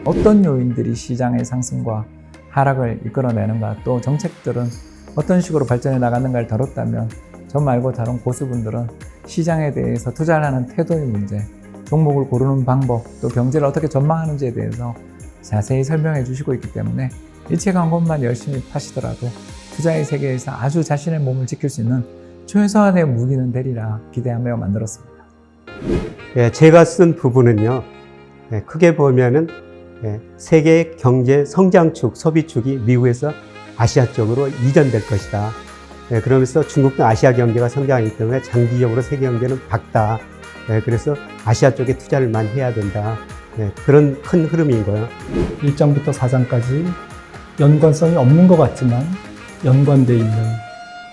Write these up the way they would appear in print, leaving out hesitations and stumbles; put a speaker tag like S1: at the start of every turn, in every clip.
S1: 어떤 요인들이 시장의 상승과 하락을 이끌어내는가, 또 정책들은 어떤 식으로 발전해 나가는가를 다뤘다면 저 말고 다른 고수분들은 시장에 대해서 투자를 하는 태도의 문제, 종목을 고르는 방법, 또 경제를 어떻게 전망하는지에 대해서 자세히 설명해 주시고 있기 때문에 이 책 한 권만 열심히 파시더라도 투자의 세계에서 아주 자신의 몸을 지킬 수 있는 최소한의 무기는 되리라 기대하며 만들었습니다.
S2: 제가 쓴 부분은요, 크게 보면은 세계 경제 성장축, 소비축이 미국에서 아시아 쪽으로 이전될 것이다. 그러면서 중국도 아시아 경제가 성장하기 때문에 장기적으로 세계 경제는 밝다. 그래서 아시아 쪽에 투자를 많이 해야 된다. 그런 큰 흐름인 거예요.
S3: 1장부터 4장까지 연관성이 없는 것 같지만 연관되어 있는,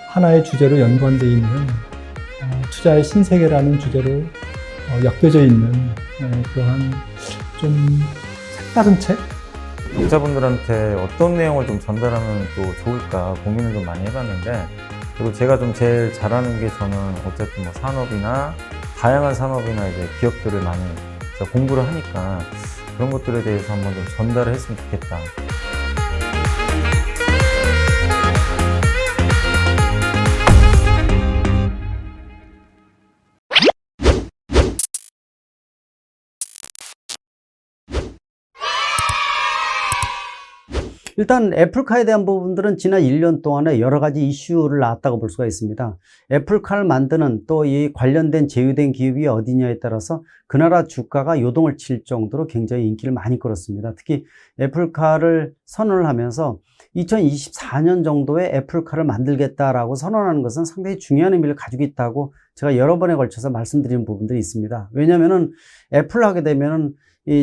S3: 하나의 주제로 연관되어 있는 투자의 신세계라는 주제로 엮여져 있는 그러한 좀 색다른 책?
S4: 독자분들한테 어떤 내용을 좀 전달하면 또 좋을까 고민을 좀 많이 해봤는데, 그리고 제가 좀 제일 잘하는 게, 저는 어쨌든 뭐 산업이나 다양한 산업이나 이제 기업들을 많이 공부를 하니까 그런 것들에 대해서 한번 좀 전달을 했으면 좋겠다.
S5: 일단 애플카에 대한 부분들은 지난 1년 동안에 여러 가지 이슈를 낳았다고 볼 수가 있습니다. 애플카를 만드는, 또 이 관련된 제휴된 기업이 어디냐에 따라서 그 나라 주가가 요동을 칠 정도로 굉장히 인기를 많이 끌었습니다. 특히 애플카를 선언을 하면서 2024년 정도에 애플카를 만들겠다라고 선언하는 것은 상당히 중요한 의미를 가지고 있다고 제가 여러 번에 걸쳐서 말씀드리는 부분들이 있습니다. 왜냐하면은 애플을 하게 되면은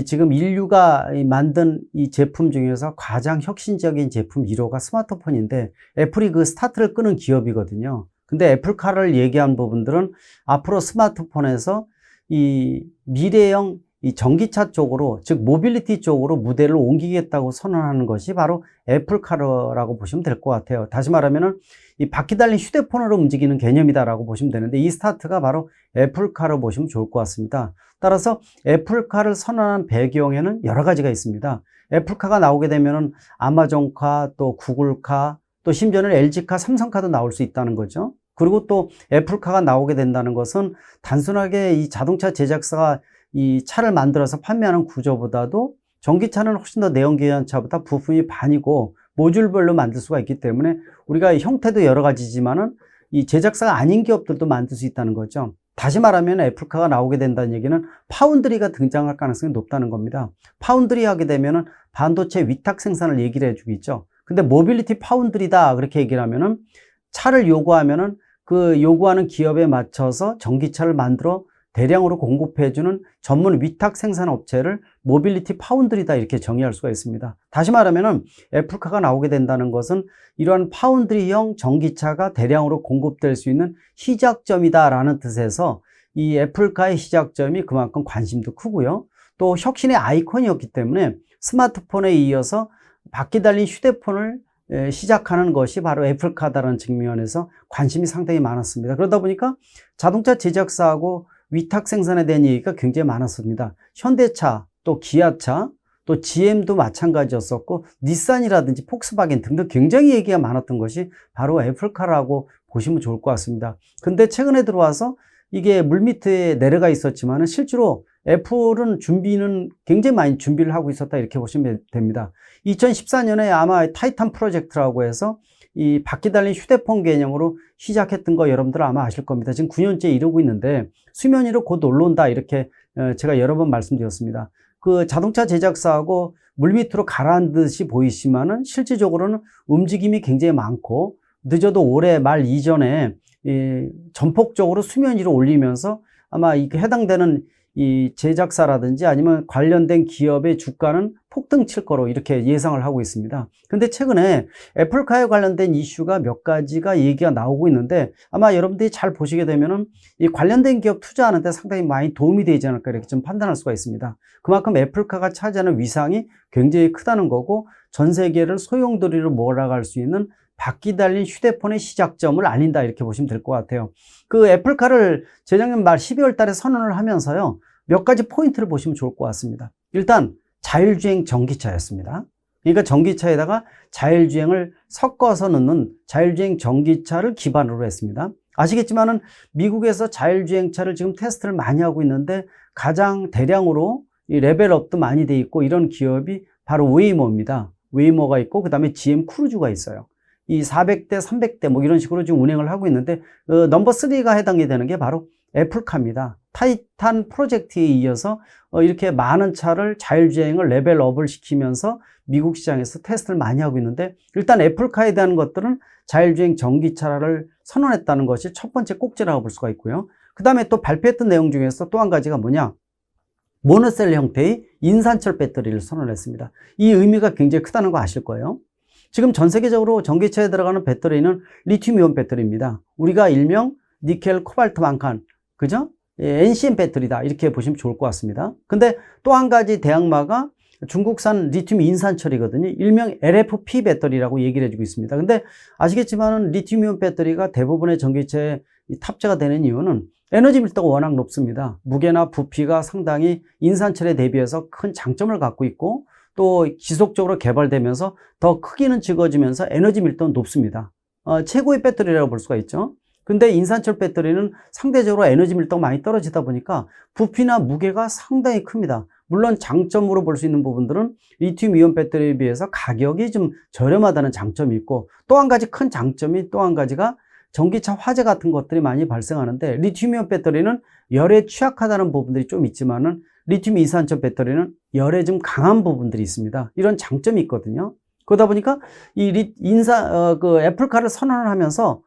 S5: 지금 인류가 만든 이 제품 중에서 가장 혁신적인 제품 1호가 스마트폰인데, 애플이 그 스타트를 끄는 기업이거든요. 근데 애플카를 얘기한 부분들은 앞으로 스마트폰에서 이 미래형 이 전기차 쪽으로, 즉 모빌리티 쪽으로 무대를 옮기겠다고 선언하는 것이 바로 애플카라고 보시면 될 것 같아요. 다시 말하면은 이 바퀴 달린 휴대폰으로 움직이는 개념이다라고 보시면 되는데, 이 스타트가 바로 애플카로 보시면 좋을 것 같습니다. 따라서 애플카를 선언한 배경에는 여러 가지가 있습니다. 애플카가 나오게 되면은 아마존카, 또 구글카, 또 심지어는 LG카, 삼성카도 나올 수 있다는 거죠. 그리고 또 애플카가 나오게 된다는 것은 단순하게 이 자동차 제작사가 이 차를 만들어서 판매하는 구조보다도, 전기차는 훨씬 더 내연기관차보다 부품이 반이고 모듈별로 만들 수가 있기 때문에 우리가 형태도 여러 가지지만은 이 제작사가 아닌 기업들도 만들 수 있다는 거죠. 다시 말하면 애플카가 나오게 된다는 얘기는 파운드리가 등장할 가능성이 높다는 겁니다. 파운드리 하게 되면은 반도체 위탁 생산을 얘기를 해주겠죠. 근데 모빌리티 파운드리다 그렇게 얘기를 하면은 차를 요구하면은 그 요구하는 기업에 맞춰서 전기차를 만들어 대량으로 공급해주는 전문 위탁 생산 업체를 모빌리티 파운드리다 이렇게 정의할 수가 있습니다. 다시 말하면은 애플카가 나오게 된다는 것은 이러한 파운드리형 전기차가 대량으로 공급될 수 있는 시작점이다라는 뜻에서 이 애플카의 시작점이 그만큼 관심도 크고요. 또 혁신의 아이콘이었기 때문에 스마트폰에 이어서 바퀴 달린 휴대폰을 시작하는 것이 바로 애플카다라는 측면에서 관심이 상당히 많았습니다. 그러다 보니까 자동차 제작사하고 위탁 생산에 대한 얘기가 굉장히 많았습니다. 현대차, 또 기아차, 또 GM도 마찬가지였었고, 닛산이라든지 폭스바겐 등등 굉장히 얘기가 많았던 것이 바로 애플카라고 보시면 좋을 것 같습니다. 근데 최근에 들어와서 이게 물밑에 내려가 있었지만 실제로 애플은 준비는 굉장히 많이 준비를 하고 있었다 이렇게 보시면 됩니다. 2014년에 아마 타이탄 프로젝트라고 해서 이 바퀴 달린 휴대폰 개념으로 시작했던 거 여러분들 아마 아실 겁니다. 지금 9년째 이러고 있는데 수면 위로 곧 올라온다 이렇게 제가 여러 번 말씀드렸습니다. 그 자동차 제작사하고 물밑으로 가라앉듯이 보이지만은 실질적으로는 움직임이 굉장히 많고, 늦어도 올해 말 이전에 전폭적으로 수면 위로 올리면서 아마 해당되는 이 제작사라든지 아니면 관련된 기업의 주가는 폭등칠 거로 이렇게 예상을 하고 있습니다. 근데 최근에 애플카에 관련된 이슈가 몇 가지가 얘기가 나오고 있는데, 아마 여러분들이 잘 보시게 되면은 이 관련된 기업 투자하는데 상당히 많이 도움이 되지 않을까 이렇게 좀 판단할 수가 있습니다. 그만큼 애플카가 차지하는 위상이 굉장히 크다는 거고, 전 세계를 소용돌이로 몰아갈 수 있는 바퀴 달린 휴대폰의 시작점을 알린다 이렇게 보시면 될 것 같아요. 그 애플카를 재작년 말 12월 달에 선언을 하면서요, 몇 가지 포인트를 보시면 좋을 것 같습니다. 일단 자율주행 전기차였습니다. 그러니까 전기차에다가 자율주행을 섞어서 넣는 자율주행 전기차를 기반으로 했습니다. 아시겠지만은 미국에서 자율주행차를 지금 테스트를 많이 하고 있는데 가장 대량으로 이 레벨업도 많이 돼 있고 이런 기업이 바로 웨이모입니다. 웨이모가 있고 그 다음에 GM 크루즈가 있어요. 이 400대, 300대 뭐 이런 식으로 지금 운행을 하고 있는데 넘버 3가 해당이 되는 게 바로 애플카입니다. 타이탄 프로젝트에 이어서 이렇게 많은 차를 자율주행을 레벨업을 시키면서 미국 시장에서 테스트를 많이 하고 있는데 일단 애플카에 대한 것들은 자율주행 전기차를 선언했다는 것이 첫 번째 꼭지라고 볼 수가 있고요. 그 다음에 또 발표했던 내용 중에서 또 한 가지가 뭐냐? 모노셀 형태의 인산철 배터리를 선언했습니다. 이 의미가 굉장히 크다는 거 아실 거예요. 지금 전 세계적으로 전기차에 들어가는 배터리는 리튬이온 배터리입니다. 우리가 일명 니켈, 코발트, 망간, 그죠? NCM 배터리다 이렇게 보시면 좋을 것 같습니다. 근데 또 한 가지 대항마가 중국산 리튬 인산철이거든요. 일명 LFP 배터리라고 얘기를 해주고 있습니다. 근데 아시겠지만 리튬이온 배터리가 대부분의 전기차에 탑재가 되는 이유는 에너지 밀도가 워낙 높습니다. 무게나 부피가 상당히 인산철에 대비해서 큰 장점을 갖고 있고 또 지속적으로 개발되면서 더 크기는 적어지면서 에너지 밀도는 높습니다. 최고의 배터리라고 볼 수가 있죠. 근데 인산철 배터리는 상대적으로 에너지 밀도가 많이 떨어지다 보니까 부피나 무게가 상당히 큽니다. 물론 장점으로 볼 수 있는 부분들은 리튬 이온 배터리에 비해서 가격이 좀 저렴하다는 장점이 있고 또 한 가지 큰 장점이 또 한 가지가 전기차 화재 같은 것들이 많이 발생하는데 리튬 이온 배터리는 열에 취약하다는 부분들이 좀 있지만은 리튬 이산철 배터리는 열에 좀 강한 부분들이 있습니다. 이런 장점이 있거든요. 그러다 보니까 이 애플카를 선언을 하면서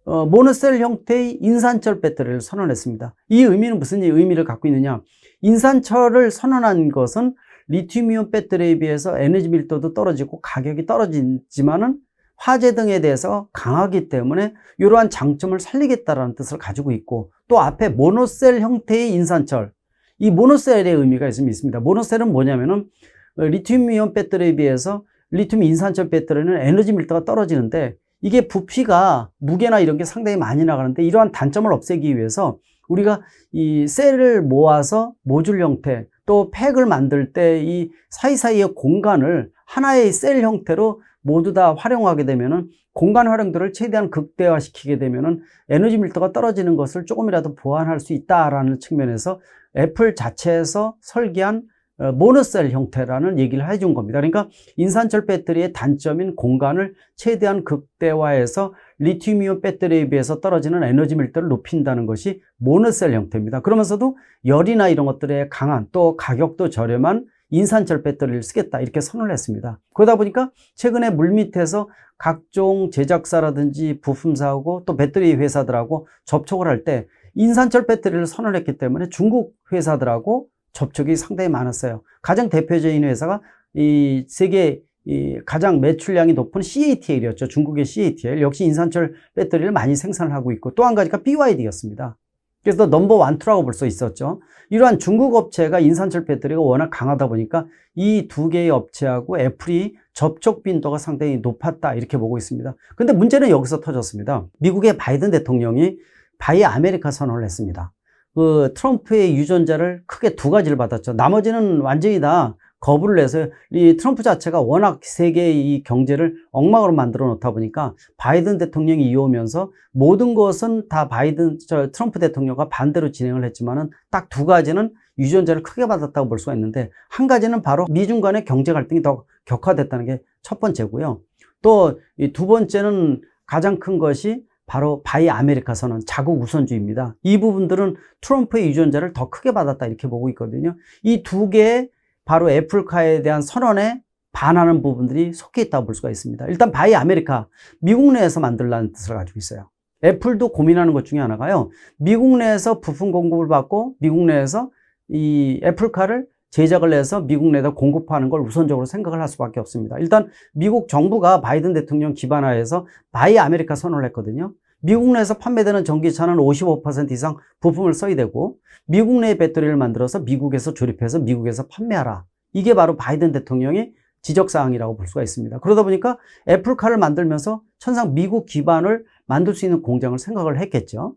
S5: 모노셀 형태의 인산철 배터리를 선언했습니다. 이 의미는 무슨 의미를 갖고 있느냐? 인산철을 선언한 것은 리튬이온 배터리에 비해서 에너지 밀도도 떨어지고 가격이 떨어지지만은 화재 등에 대해서 강하기 때문에 이러한 장점을 살리겠다라는 뜻을 가지고 있고 또 앞에 모노셀 형태의 인산철 이 모노셀의 의미가 있습니다. 모노셀은 뭐냐면은 리튬이온 배터리에 비해서 리튬 인산철 배터리는 에너지 밀도가 떨어지는데 이게 부피가 무게나 이런 게 상당히 많이 나가는데 이러한 단점을 없애기 위해서 우리가 이 셀을 모아서 모듈 형태 또 팩을 만들 때 이 사이사이의 공간을 하나의 셀 형태로 모두 다 활용하게 되면은 공간 활용도를 최대한 극대화시키게 되면은 에너지 밀도가 떨어지는 것을 조금이라도 보완할 수 있다라는 측면에서 애플 자체에서 설계한 모노셀 형태라는 얘기를 해준 겁니다. 그러니까 인산철 배터리의 단점인 공간을 최대한 극대화해서 리튬이온 배터리에 비해서 떨어지는 에너지 밀도를 높인다는 것이 모노셀 형태입니다. 그러면서도 열이나 이런 것들에 강한 또 가격도 저렴한 인산철 배터리를 쓰겠다 이렇게 선언을 했습니다. 그러다 보니까 최근에 물밑에서 각종 제작사라든지 부품사하고 또 배터리 회사들하고 접촉을 할 때 인산철 배터리를 선언했기 때문에 중국 회사들하고 접촉이 상당히 많았어요. 가장 대표적인 회사가 이 세계 가장 매출량이 높은 CATL이었죠. 중국의 CATL. 역시 인산철 배터리를 많이 생산을 하고 있고 또 한 가지가 BYD였습니다. 그래서 넘버 1, 2라고 볼 수 있었죠. 이러한 중국 업체가 인산철 배터리가 워낙 강하다 보니까 이 두 개의 업체하고 애플이 접촉 빈도가 상당히 높았다 이렇게 보고 있습니다. 근데 문제는 여기서 터졌습니다. 미국의 바이든 대통령이 바이 아메리카 선언을 했습니다. 트럼프의 유전자를 크게 두 가지를 받았죠. 나머지는 완전히 다 거부를 해서 이 트럼프 자체가 워낙 세계의 이 경제를 엉망으로 만들어 놓다 보니까 바이든 대통령이 이어오면서 모든 것은 다 트럼프 대통령과 반대로 진행을 했지만은 딱 두 가지는 유전자를 크게 받았다고 볼 수가 있는데 한 가지는 바로 미중 간의 경제 갈등이 더 격화됐다는 게 첫 번째고요. 또 이 두 번째는 가장 큰 것이 바로 바이 아메리카 선언, 자국 우선주의입니다. 이 부분들은 트럼프의 유전자를 더 크게 받았다 이렇게 보고 있거든요. 이 두 개의 바로 애플카에 대한 선언에 반하는 부분들이 섞여 있다고 볼 수가 있습니다. 일단 바이 아메리카, 미국 내에서 만들라는 뜻을 가지고 있어요. 애플도 고민하는 것 중에 하나가요. 미국 내에서 부품 공급을 받고 미국 내에서 이 애플카를 제작을 해서 미국 내에다 공급하는 걸 우선적으로 생각을 할 수밖에 없습니다. 일단 미국 정부가 바이든 대통령 기반하에서 바이 아메리카 선언을 했거든요. 미국 내에서 판매되는 전기차는 55% 이상 부품을 써야 되고 미국 내에 배터리를 만들어서 미국에서 조립해서 미국에서 판매하라. 이게 바로 바이든 대통령의 지적사항이라고 볼 수가 있습니다. 그러다 보니까 애플카를 만들면서 천상 미국 기반을 만들 수 있는 공장을 생각을 했겠죠.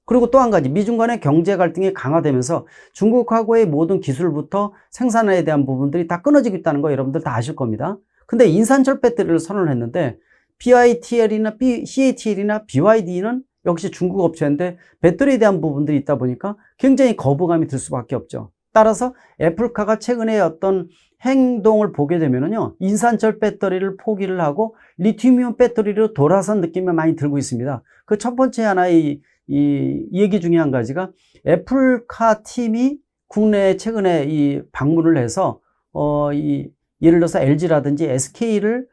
S5: 그리고 또 한 가지, 미중 간의 경제 갈등이 강화되면서 중국하고의 모든 기술부터 생산에 대한 부분들이 다 끊어지고 있다는 거 여러분들 다 아실 겁니다. 근데 인산철 배터리를 선언을 했는데 BITL이나 CATL이나 BYD는 역시 중국 업체인데 배터리에 대한 부분들이 있다 보니까 굉장히 거부감이 들 수밖에 없죠. 따라서 애플카가 최근에 어떤 행동을 보게 되면은요, 인산철 배터리를 포기를 하고 리튬이온 배터리로 돌아선 느낌이 많이 들고 있습니다. 그 첫 번째 하나의 이 얘기 중에 한 가지가 애플카 팀이 국내에 최근에 이 방문을 해서 예를 들어서 LG라든지 SK를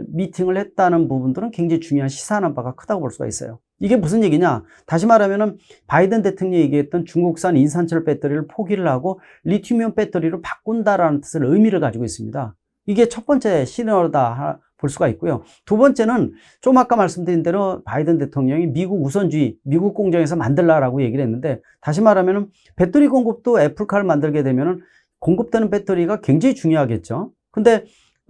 S5: 미팅을 했다는 부분들은 굉장히 중요한 시사하는 바가 크다고 볼 수가 있어요. 이게 무슨 얘기냐? 다시 말하면은 바이든 대통령이 얘기했던 중국산 인산철 배터리를 포기를 하고 리튬이온 배터리로 바꾼다라는 뜻을 의미를 가지고 있습니다. 이게 첫 번째 신호다 볼 수가 있고요. 두 번째는 좀 아까 말씀드린 대로 바이든 대통령이 미국 우선주의, 미국 공장에서 만들라라고 얘기를 했는데, 다시 말하면은 배터리 공급도 애플카를 만들게 되면은 공급되는 배터리가 굉장히 중요하겠죠. 근데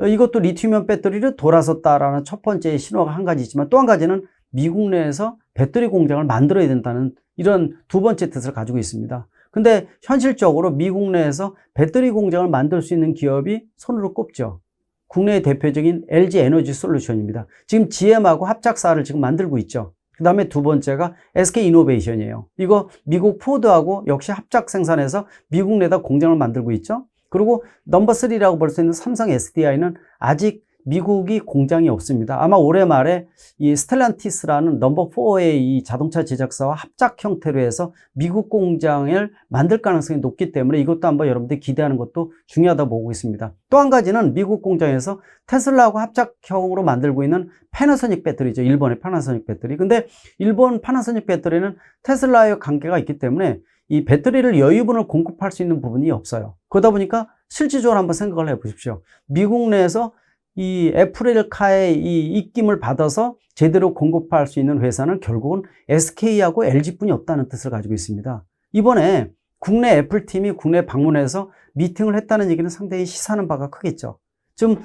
S5: 이것도 리튬이온 배터리를 돌아섰다라는 첫 번째 신호가 한 가지 있지만, 또 한 가지는 미국 내에서 배터리 공장을 만들어야 된다는 이런 두 번째 뜻을 가지고 있습니다. 근데 현실적으로 미국 내에서 배터리 공장을 만들 수 있는 기업이 손으로 꼽죠. 국내의 대표적인 LG 에너지 솔루션입니다. 지금 GM하고 합작사를 지금 만들고 있죠. 그 다음에 두 번째가 SK 이노베이션이에요. 이거 미국 포드하고 역시 합작 생산해서 미국 내다 공장을 만들고 있죠. 그리고 넘버 3라고 볼 수 있는 삼성 SDI는 아직 미국이 공장이 없습니다. 아마 올해 말에 이 스텔란티스라는 넘버 4의 이 자동차 제작사와 합작 형태로 해서 미국 공장을 만들 가능성이 높기 때문에 이것도 한번 여러분들이 기대하는 것도 중요하다고 보고 있습니다. 또 한 가지는 미국 공장에서 테슬라하고 합작형으로 만들고 있는 패나소닉 배터리죠. 일본의 패나소닉 배터리. 근데 일본 패나소닉 배터리는 테슬라와 관계가 있기 때문에 이 배터리를 여유분을 공급할 수 있는 부분이 없어요. 그러다 보니까 실질적으로 한번 생각을 해보십시오. 미국 내에서 이 애플카의 이 입김을 받아서 제대로 공급할 수 있는 회사는 결국은 SK하고 LG뿐이 없다는 뜻을 가지고 있습니다. 이번에 국내 애플팀이 국내 방문해서 미팅을 했다는 얘기는 상당히 시사하는 바가 크겠죠. 좀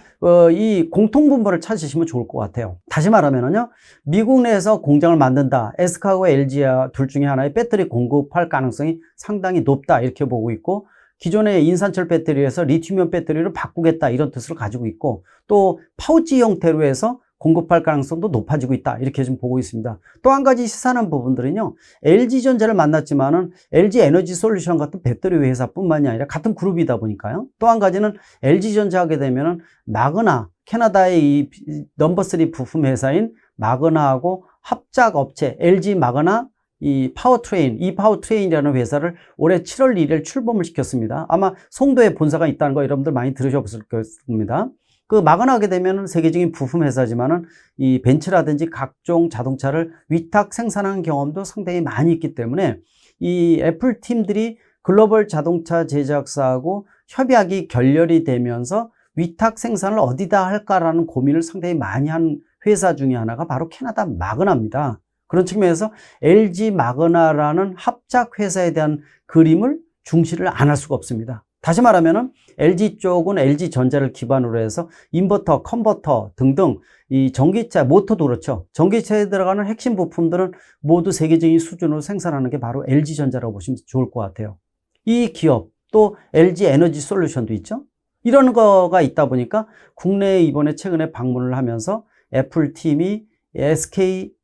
S5: 이 공통분모를 찾으시면 좋을 것 같아요. 다시 말하면요, 미국 내에서 공장을 만든다. SK하고 LG야 둘 중에 하나의 배터리 공급할 가능성이 상당히 높다 이렇게 보고 있고, 기존의 인산철 배터리에서 리튬이온 배터리로 바꾸겠다 이런 뜻을 가지고 있고, 또 파우치 형태로 해서 공급할 가능성도 높아지고 있다 이렇게 좀 보고 있습니다. 또 한 가지 시사하는 부분들은요, LG전자를 만났지만은 LG 에너지 솔루션 같은 배터리 회사뿐만이 아니라 같은 그룹이다 보니까요. 또 한 가지는 LG전자 하게 되면은 마그나, 캐나다의 이 넘버 3 부품 회사인 마그나하고 합작 업체 LG 마그나 이 파워트레인이라는 회사를 올해 7월 1일 출범을 시켰습니다. 아마 송도에 본사가 있다는 거 여러분들 많이 들으셨을 겁니다. 그 마그나하게 되면 세계적인 부품 회사지만은 이 벤츠라든지 각종 자동차를 위탁 생산한 경험도 상당히 많이 있기 때문에 이 애플 팀들이 글로벌 자동차 제작사하고 협약이 결렬이 되면서 위탁 생산을 어디다 할까라는 고민을 상당히 많이 한 회사 중에 하나가 바로 캐나다 마그나입니다. 그런 측면에서 LG 마그나라는 합작 회사에 대한 그림을 중시를 안 할 수가 없습니다. 다시 말하면은 LG 쪽은 LG 전자를 기반으로 해서 인버터, 컨버터 등등 이 전기차, 모터도 그렇죠. 전기차에 들어가는 핵심 부품들은 모두 세계적인 수준으로 생산하는 게 바로 LG 전자라고 보시면 좋을 것 같아요. 이 기업, 또 LG 에너지 솔루션도 있죠. 이런 거가 있다 보니까 국내에 이번에 최근에 방문을 하면서 애플 팀이 SK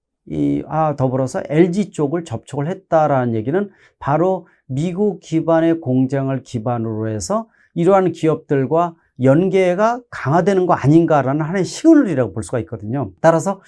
S5: 더불어서 LG 쪽을 접촉을 했다라는 얘기는 바로 미국 기반의 공장을 기반으로 해서 이러한 기업들과 연계가 강화되는 거 아닌가라는 하나의 시그널이라고 볼 수가 있거든요. 따라서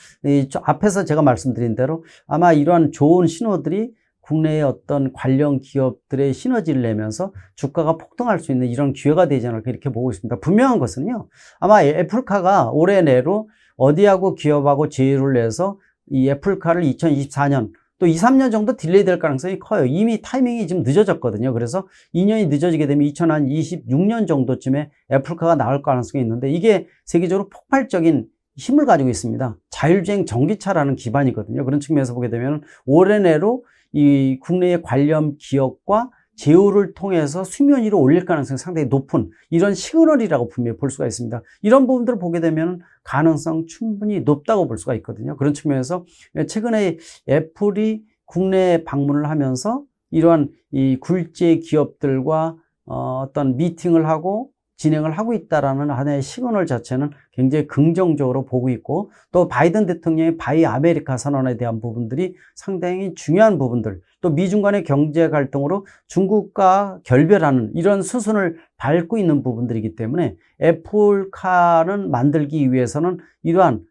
S5: 앞에서 제가 말씀드린 대로 아마 이러한 좋은 신호들이 국내의 어떤 관련 기업들의 시너지를 내면서 주가가 폭등할 수 있는 이런 기회가 되지 않을까 이렇게 보고 있습니다. 분명한 것은요, 아마 애플카가 올해 내로 어디하고 기업하고 제휴를 해서 이 애플카를 2024년 또 2, 3년 정도 딜레이 될 가능성이 커요. 이미 타이밍이 지금 늦어졌거든요. 그래서 2년이 늦어지게 되면 2026년 정도쯤에 애플카가 나올 가능성이 있는데, 이게 세계적으로 폭발적인 힘을 가지고 있습니다. 자율주행 전기차라는 기반이거든요. 그런 측면에서 보게 되면 올해 내로 이 국내의 관련 기업과 제휴를 통해서 수면 위로 올릴 가능성이 상당히 높은 이런 시그널이라고 분명히 볼 수가 있습니다. 이런 부분들을 보게 되면 가능성 충분히 높다고 볼 수가 있거든요. 그런 측면에서 최근에 애플이 국내에 방문을 하면서 이러한 이 굴지의 기업들과 어떤 미팅을 하고 진행을 하고 있다라는 하나의 시그널 자체는 굉장히 긍정적으로 보고 있고, 또 바이든 대통령의 바이 아메리카 선언에 대한 부분들이 상당히 중요한 부분들, 또 미중 간의 경제 갈등으로 중국과 결별하는 이런 수순을 밟고 있는 부분들이기 때문에 애플카는 만들기 위해서는 이러한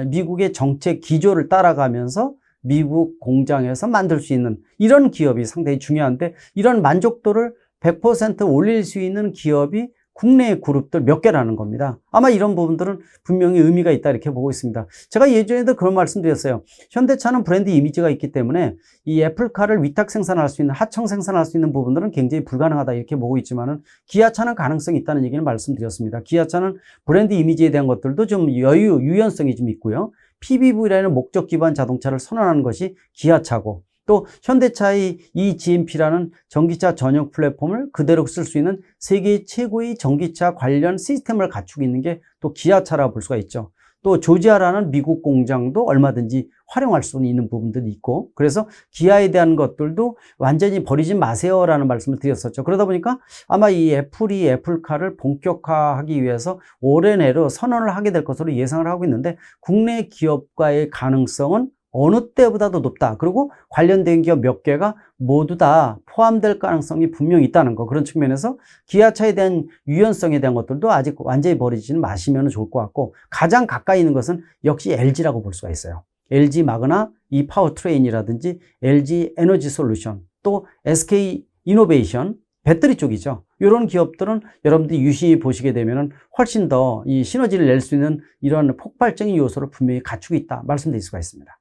S5: 미국의 정책 기조를 따라가면서 미국 공장에서 만들 수 있는 이런 기업이 상당히 중요한데, 이런 만족도를 100% 올릴 수 있는 기업이 국내의 그룹들 몇 개라는 겁니다. 아마 이런 부분들은 분명히 의미가 있다 이렇게 보고 있습니다. 제가 예전에도 그런 말씀드렸어요. 현대차는 브랜드 이미지가 있기 때문에 이 애플카를 위탁 생산할 수 있는, 하청 생산할 수 있는 부분들은 굉장히 불가능하다 이렇게 보고 있지만은, 기아차는 가능성이 있다는 얘기를 말씀드렸습니다. 기아차는 브랜드 이미지에 대한 것들도 좀 유연성이 좀 있고요. PBV라는 목적 기반 자동차를 선언하는 것이 기아차고, 또 현대차의 이 GMP라는 전기차 전용 플랫폼을 그대로 쓸 수 있는 세계 최고의 전기차 관련 시스템을 갖추고 있는 게 또 기아차라고 볼 수가 있죠. 또 조지아라는 미국 공장도 얼마든지 활용할 수 있는 부분들이 있고, 그래서 기아에 대한 것들도 완전히 버리지 마세요라는 말씀을 드렸었죠. 그러다 보니까 아마 이 애플이 애플카를 본격화하기 위해서 올해 내로 선언을 하게 될 것으로 예상을 하고 있는데, 국내 기업과의 가능성은 어느 때보다도 높다. 그리고 관련된 기업 몇 개가 모두 다 포함될 가능성이 분명히 있다는 거. 그런 측면에서 기아차에 대한 유연성에 대한 것들도 아직 완전히 버리지는 마시면 좋을 것 같고, 가장 가까이 있는 것은 역시 LG라고 볼 수가 있어요. LG 마그나, 이 파워트레인이라든지 LG 에너지 솔루션, 또 SK 이노베이션, 배터리 쪽이죠. 이런 기업들은 여러분들이 유심히 보시게 되면 훨씬 더 이 시너지를 낼 수 있는 이런 폭발적인 요소를 분명히 갖추고 있다 말씀드릴 수가 있습니다.